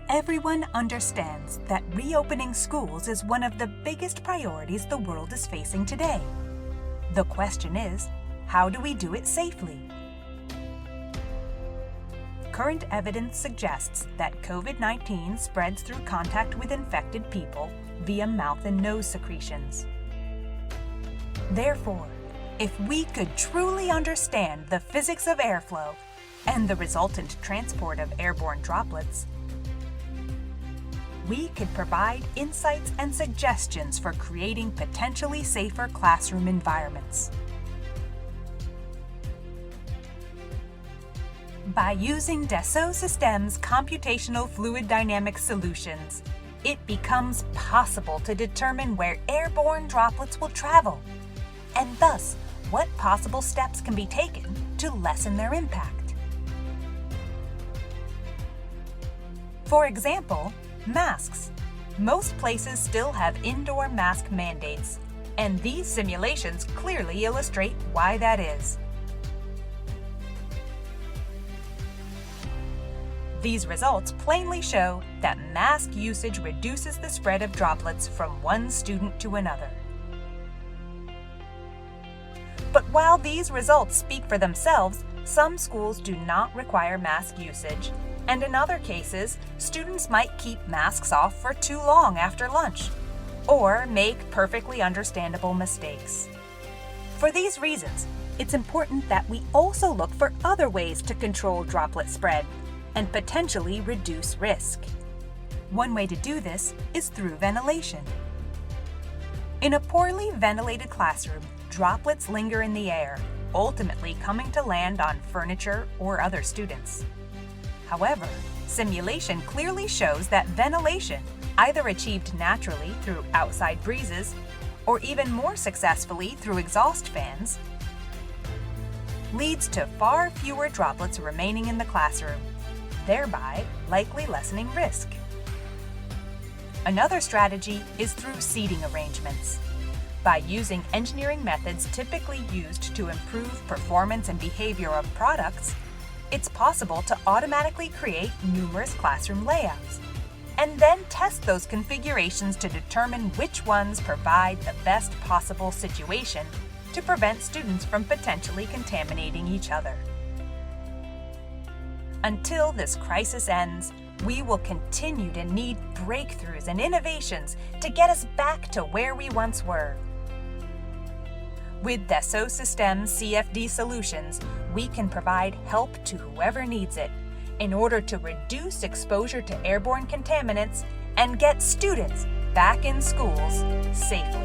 Everyone understands that reopening schools is one of the biggest priorities the world is facing today. The question is, how do we do it safely? Current evidence suggests that COVID-19 spreads through contact with infected people via mouth and nose secretions. Therefore, if we could truly understand the physics of airflow and the resultant transport of airborne droplets, we could provide insights and suggestions for creating potentially safer classroom environments. By using Da쏘si스템's computational fluid dynamics solutions, it becomes possible to determine where airborne droplets will travel, and thus what possible steps can be taken to lessen their impact. For example, masks. Most places still have indoor mask mandates, and these simulations clearly illustrate why that is. These results plainly show that mask usage reduces the spread of droplets from one student to another. But while these results speak for themselves, some schools do not require mask usage, and in other cases, students might keep masks off for too long after lunch, or make perfectly understandable mistakes. For these reasons, it's important that we also look for other ways to control droplet spread and potentially reduce risk. One way to do this is through ventilation. In a poorly ventilated classroom, droplets linger in the air, ultimately coming to land on furniture or other students. However, simulation clearly shows that ventilation, either achieved naturally through outside breezes or even more successfully through exhaust fans, leads to far fewer droplets remaining in the classroom, thereby likely lessening risk. Another strategy is through seating arrangements. By using engineering methods typically used to improve performance and behavior of products, it's possible to automatically create numerous classroom layouts, and then test those configurations to determine which ones provide the best possible situation to prevent students from potentially contaminating each other. Until this crisis ends, we will continue to need breakthroughs and innovations to get us back to where we once were. With Da쏘시스템's CFD solutions, we can provide help to whoever needs it in order to reduce exposure to airborne contaminants and get students back in schools safely.